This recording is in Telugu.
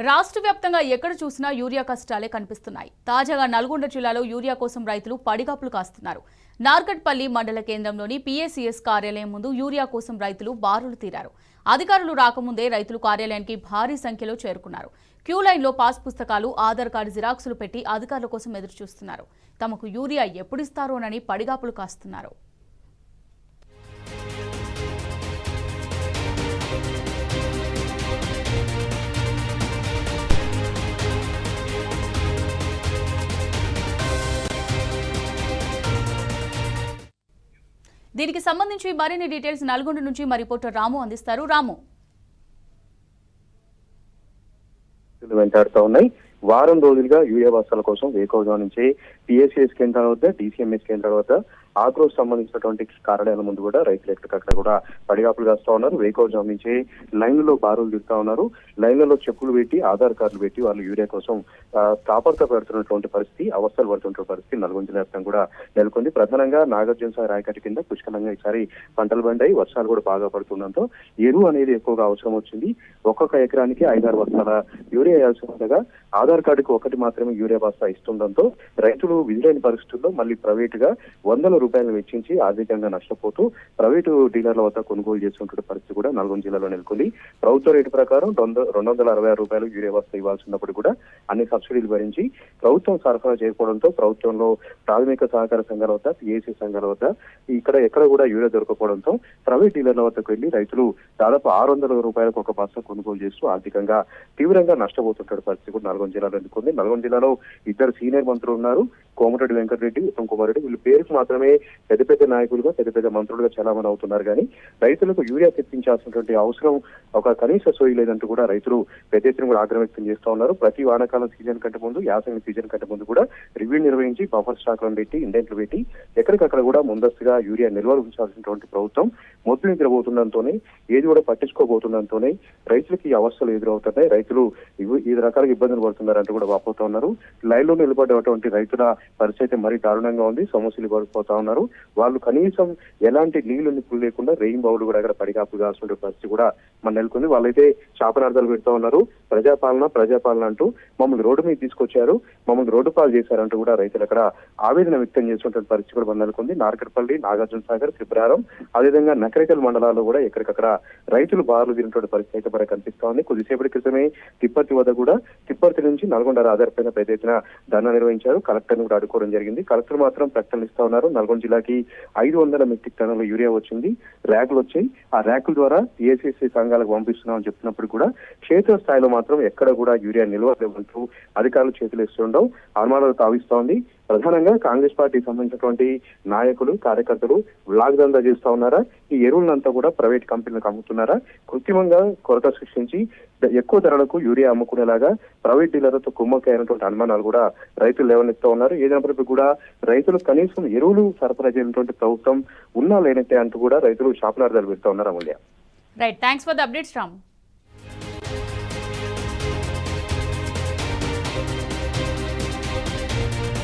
రాష్ట్ర వ్యాప్తంగా ఎక్కడ చూసినా యూరియా కష్టాలే కనిపిస్తున్నాయి. తాజాగా నల్గొండ జిల్లాలో యూరియా కోసం రైతులు పడిగాపులు కాస్తున్నారు. నార్కట్పల్లి మండల కేంద్రంలోని పీఏసీఎస్ కార్యాలయం ముందు యూరియా కోసం రైతులు బారులు తీరారు. అధికారులు రాకముందే రైతులు కార్యాలయానికి భారీ సంఖ్యలో చేరుకున్నారు. క్యూ లైన్లో పాస్ పుస్తకాలు, ఆధార్ కార్డు జిరాక్సులు పెట్టి అధికారుల కోసం ఎదురుచూస్తున్నారు. తమకు యూరియా ఎప్పుడిస్తారోనని పడిగాపులు కాస్తున్నారు. దీనికి సంబంధించి మరిన్ని డీటెయిల్స్ నల్గొండ నుంచి మా రిపోర్టర్ రాము అందిస్తారు. రాము, వెంటాడుతూ ఉన్నాయి. వారం రోజులుగా యూరియా బస్తాల కోసం వేకోజా నుంచి పిఎస్సిఎస్ కేంద్రాల వద్ద, డిసిఎంఎస్ కేంద్రాల వద్ద ఆగ్రోస్ సంబంధించినటువంటి కార్యాలయాల ముందు కూడా రైతులు ఎక్కడికక్కడ కూడా పడిగాపులు కాస్తా ఉన్నారు. వేకోజా నుంచి లైన్లలో బారులు దిగుతా ఉన్నారు. లైన్లలో చెప్పులు పెట్టి, ఆధార్ కార్డులు పెట్టి వాళ్ళు యూరియా కోసం తాపర్త పెడుతున్నటువంటి పరిస్థితి, అవస్థలు పడుతున్న పరిస్థితి నల్గొండ జిల్లా వ్యాప్తంగా కూడా నెలకొంది. ప్రధానంగా నాగార్జునసాగర్ ఆయకట్టు కింద పుష్కలంగా ఈసారి పంటలు బండాయి, వర్షాలు కూడా బాగా పడుతుండడంతో ఎరువు అనేది ఎక్కువగా అవసరం వచ్చింది. ఒక్కొక్క ఎకరానికి 5-6 బస్తాల యూరియా వేయాల్సి ఉండగా ఆధార్ కార్డుకు ఒకటి మాత్రమే యూరియా బస్తా ఇస్తుండడంతో రైతులు విధులైన పరిస్థితుల్లో మళ్ళీ ప్రైవేటుగా వందల రూపాయలు వెచ్చించి ఆర్థికంగా నష్టపోతూ ప్రైవేటు డీలర్ల వద్ద కొనుగోలు చేస్తున్న పరిస్థితి కూడా నల్గొండ జిల్లాలో నెలకొంది. ప్రభుత్వ రేటు ప్రకారం 266 రూపాయలు యూరియా బస్తా ఇవ్వాల్సి ఉన్నప్పుడు కూడా అన్ని సబ్సిడీలు భరించి ప్రభుత్వం సరఫరా చేయకపోవడంతో ప్రభుత్వంలో ప్రాథమిక సహకార సంఘాల వద్ద, పిఏసీ సంఘాల వద్ద ఎక్కడ కూడా యూరియా దొరకపోవడంతో ప్రైవేట్ డీలర్ల వద్దకు వెళ్లి రైతులు దాదాపు 600 రూపాయలకు ఒక బస్తా కొనుగోలు చేస్తూ ఆర్థికంగా తీవ్రంగా నష్టపోతున్న పరిస్థితి కూడా నల్గొండ జిల్లాలో నెలకొంది. నల్గొండ జిల్లాలో 2 సీనియర్ మంత్రులు ఉన్నారు, కోమటిరెడ్డి వెంకటరెడ్డి, ఉత్తమ్ కుమార్ రెడ్డి. వీళ్ళు పేరుకు మాత్రమే పెద్ద పెద్ద నాయకులుగా, పెద్ద పెద్ద మంత్రులుగా చలామణి అవుతున్నారు. కానీ రైతులకు యూరియా తెప్పించాల్సినటువంటి అవసరం ఒక కనీస సోయి లేదంటూ కూడా రైతులు పెద్ద ఎత్తున కూడా ఆగ్రహం వ్యక్తం చేస్తూ ఉన్నారు. ప్రతి వానాకాలం సీజన్ కంటే ముందు, యాసంగి సీజన్ కంటే ముందు కూడా రివ్యూ నిర్వహించి బఫర్ స్టాక్లను పెట్టి, ఇండెంట్లు పెట్టి ఎక్కడికక్కడ కూడా ముందస్తుగా యూరియా నిల్వ ఉంచాల్సినటువంటి ప్రభుత్వం మొద్దు నిద్రపోతుండటంతోనే, ఏది కూడా పట్టించుకోబోతుండటంతోనే రైతులకి ఈ అవస్థలు ఎదురవుతున్నాయి. రైతులు ఈ రకాలుగా ఇబ్బందులు పడుతున్నారంటూ కూడా వాపోతా ఉన్నారు. లైన్లో నిలబడేటువంటి రైతుల పరిస్థితి మరీ దారుణంగా ఉంది. సమస్యలు పడిపోతా ఉన్నారు. వాళ్ళు కనీసం ఎలాంటి నీళ్లు నిప్పులు లేకుండా రెయిన్ బౌలు కూడా అక్కడ పడిగాపులు కాల్సిన పరిస్థితి కూడా మన నెలకొంది. వాళ్ళైతే శాపనార్థాలు పెడతా ఉన్నారు. ప్రజాపాలన అంటూ మమ్మల్ని రోడ్డు మీద తీసుకొచ్చారు, మమ్మల్ని రోడ్డు పాలు చేశారంటూ కూడా రైతులు అక్కడ ఆవేదన వ్యక్తం చేస్తున్న పరిస్థితి కూడా మన నెలకొంది. నార్కట్పల్లి, నాగార్జునసాగర్, త్రిపురారం, అదేవిధంగా నకరికల్ మండలాల్లో కూడా ఎక్కడికక్కడ రైతులు బారులు తీరినటువంటి పరిస్థితి అయితే మనకు కనిపిస్తా ఉంది. కొద్దిసేపటి క్రితమే తిప్పర్తి వద్ద కూడా, తిప్పర్తి నుంచి నల్గొండ ఆధారపైన పెద్ద ఎత్తున ధర్నా నిర్వహించారు. కలెక్టర్ని కూడా అడుకోవడం జరిగింది. కలెక్టర్ మాత్రం ప్రకటనలు ఇస్తా ఉన్నారు. నల్గొండ జిల్లాకి 500 మెట్రిక్ టన్నుల యూరియా వచ్చింది, ర్యాకులు వచ్చాయి. ఆ ర్యాకుల ద్వారా పిఎస్సిసి సంఘాలకు పంపిస్తున్నామని చెప్తున్నప్పుడు కూడా క్షేత్ర స్థాయిలో మాత్రం ఎక్కడ కూడా యూరియా నిల్వ లేవంటూ అధికారులు చేతులు ఇస్తుండడం అనుమానాలు తావిస్తా ఉంది. ప్రధానంగా కాంగ్రెస్ పార్టీకి సంబంధించినటువంటి నాయకులు, కార్యకర్తలు వ్లాగ్దందా చేస్తా ఉన్నారా? ఈ ఎరువులంతా కూడా ప్రైవేట్ కంపెనీలకు అమ్ముతున్నారా? కృత్రిమంగా కొరత సృష్టించి ఎక్కువ ధరలకు యూరియా అమ్ముకునేలాగా ప్రైవేట్ డీలర్లతో కుమ్మక్కైనటువంటి అనుమానాలు కూడా రైతులు లేవనెత్తా ఉన్నారు. ఏదైనప్పటికీ కూడా రైతులు కనీసం ఎరువులు సరఫరా చేయనటువంటి ప్రభుత్వం ఉన్నా లేనట్టే అంటూ కూడా రైతులు శాపనార్థాలు పెడతా ఉన్నారు. Amulya, right, thanks for the updates Ram.